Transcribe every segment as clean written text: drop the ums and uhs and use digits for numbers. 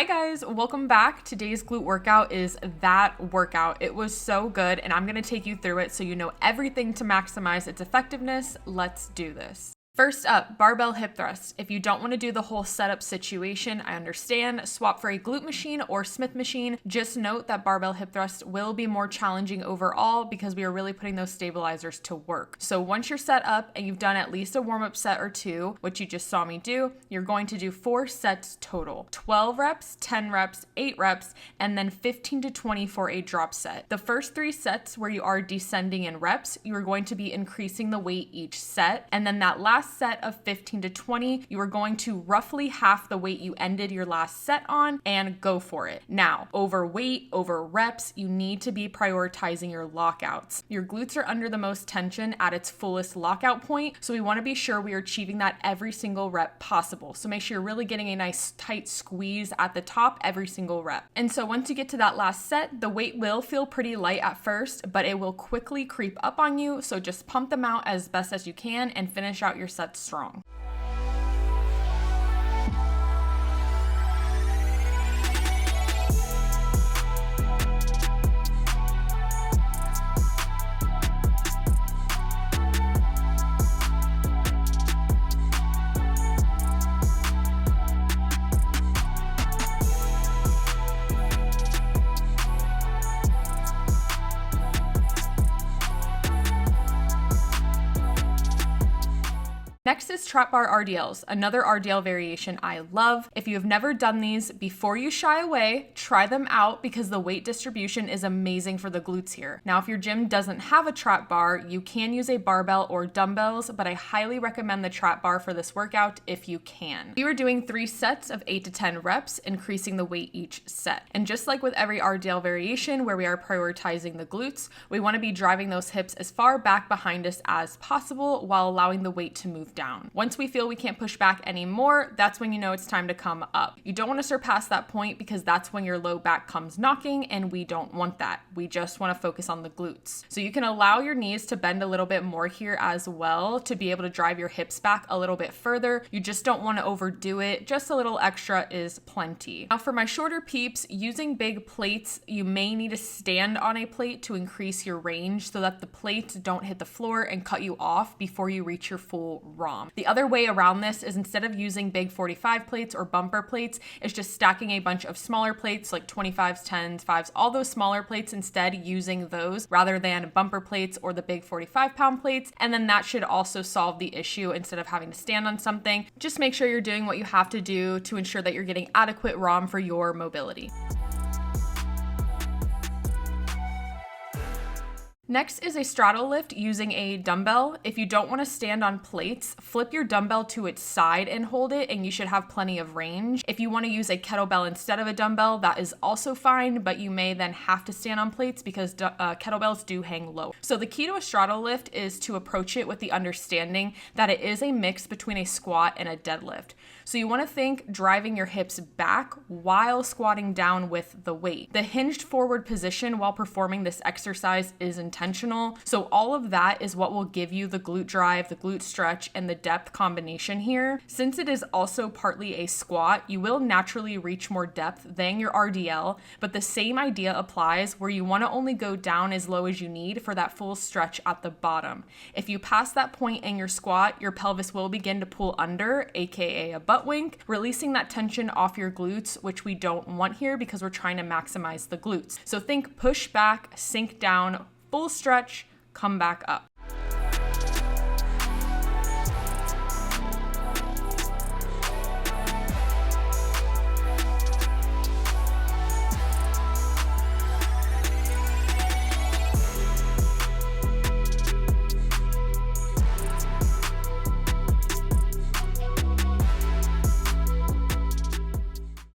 Hi guys, welcome back. Today's glute workout is that workout. It was so good and I'm gonna take you through it so you know everything to maximize its effectiveness. Let's do this. First up, barbell hip thrust. If you don't want to do the whole setup situation, I understand. Swap for a glute machine or Smith machine. Just note that barbell hip thrust will be more challenging overall because we are really putting those stabilizers to work. So once you're set up and you've done at least a warm-up set or two, which you just saw me do, you're going to do 4 sets total. 12 reps, 10 reps, 8 reps, and then 15 to 20 for a drop set. The first 3 sets where you are descending in reps, you are going to be increasing the weight each set. And then that last set of 15 to 20, you are going to roughly half the weight you ended your last set on and go for it. Now, over weight, over reps, you need to be prioritizing your lockouts. Your glutes are under the most tension at its fullest lockout point, so we want to be sure we are achieving that every single rep possible. So make sure you're really getting a nice tight squeeze at the top every single rep. And so once you get to that last set, the weight will feel pretty light at first, but it will quickly creep up on you. So just pump them out as best as you can and finish out your set strong. Next is trap bar RDLs, another RDL variation I love. If you have never done these, before you shy away, try them out because the weight distribution is amazing for the glutes here. Now, if your gym doesn't have a trap bar, you can use a barbell or dumbbells, but I highly recommend the trap bar for this workout if you can. We are doing 3 sets of 8 to 10 reps, increasing the weight each set. And just like with every RDL variation where we are prioritizing the glutes, we want to be driving those hips as far back behind us as possible while allowing the weight to move down. Once we feel we can't push back anymore, that's when you know it's time to come up. You don't want to surpass that point because that's when your low back comes knocking, and we don't want that. We just want to focus on the glutes. So you can allow your knees to bend a little bit more here as well to be able to drive your hips back a little bit further. You just don't want to overdo it. Just a little extra is plenty. Now for my shorter peeps, using big plates, you may need to stand on a plate to increase your range so that the plates don't hit the floor and cut you off before you reach your full ROM. The other way around this is instead of using big 45 plates or bumper plates, it's just stacking a bunch of smaller plates like 25s, 10s, 5s, all those smaller plates, instead using those rather than bumper plates or the big 45-pound plates. And then that should also solve the issue instead of having to stand on something. Just make sure you're doing what you have to do to ensure that you're getting adequate ROM for your mobility. Next is a straddle lift using a dumbbell. If you don't want to stand on plates, flip your dumbbell to its side and hold it, and you should have plenty of range. If you want to use a kettlebell instead of a dumbbell, that is also fine, but you may then have to stand on plates because kettlebells do hang low. So the key to a straddle lift is to approach it with the understanding that it is a mix between a squat and a deadlift. So you want to think driving your hips back while squatting down with the weight. The hinged forward position while performing this exercise is intentional. So all of that is what will give you the glute drive, the glute stretch, and the depth combination here. Since it is also partly a squat, you will naturally reach more depth than your RDL, but the same idea applies where you want to only go down as low as you need for that full stretch at the bottom. If you pass that point in your squat, your pelvis will begin to pull under, aka a butt wink, releasing that tension off your glutes, which we don't want here because we're trying to maximize the glutes. So think push back, sink down, full stretch, come back up.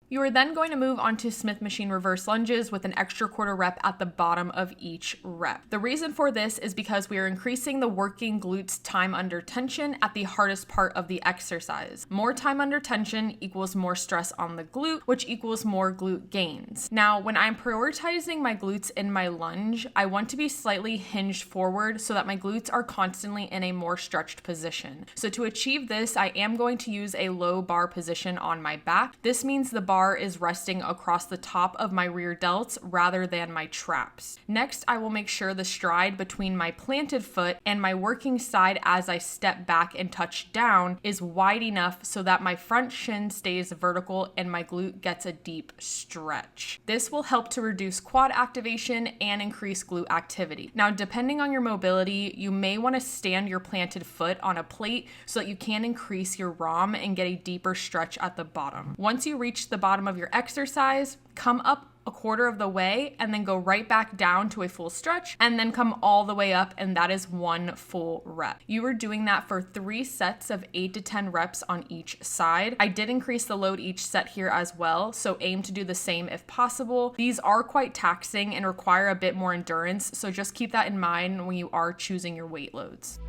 You are then going to move on to Smith machine reverse lunges with an extra quarter rep at the bottom of each rep. The reason for this is because we are increasing the working glutes time under tension at the hardest part of the exercise. More time under tension equals more stress on the glute, which equals more glute gains. Now, when I'm prioritizing my glutes in my lunge, I want to be slightly hinged forward so that my glutes are constantly in a more stretched position. So to achieve this, I am going to use a low bar position on my back. This means the bar bar is resting across the top of my rear delts rather than my traps. Next, I will make sure the stride between my planted foot and my working side as I step back and touch down is wide enough so that my front shin stays vertical and my glute gets a deep stretch. This will help to reduce quad activation and increase glute activity. Now, depending on your mobility, you may want to stand your planted foot on a plate so that you can increase your ROM and get a deeper stretch at the bottom. Once you reach the bottom of your exercise, come up a quarter of the way and then go right back down to a full stretch and then come all the way up, and that is one full rep. You are doing that for 3 sets of 8 to 10 reps on each side. I did increase the load each set here as well, so aim to do the same if possible. These are quite taxing and require a bit more endurance, so just keep that in mind when you are choosing your weight loads.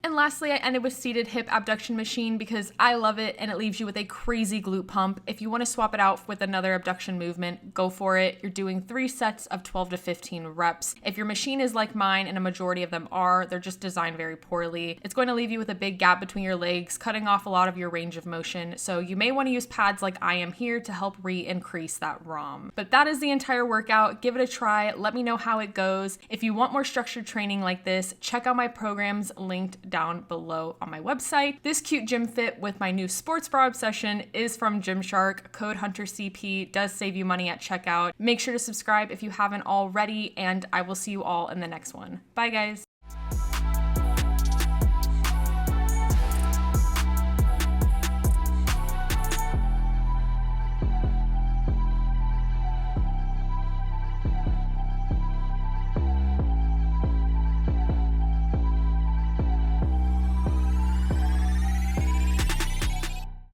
Lastly, I ended with seated hip abduction machine because I love it and it leaves you with a crazy glute pump. If you want to swap it out with another abduction movement, go for it. You're doing 3 sets of 12 to 15 reps. If your machine is like mine, and a majority of them are, they're just designed very poorly. It's going to leave you with a big gap between your legs, cutting off a lot of your range of motion. So you may want to use pads like I am here to help increase that ROM. But that is the entire workout. Give it a try. Let me know how it goes. If you want more structured training like this, check out my programs linked down below on my website. This cute gym fit with my new sports bra obsession is from Gymshark. Code HunterCP does save you money at checkout. Make sure to subscribe if you haven't already, and I will see you all in the next one. Bye, guys.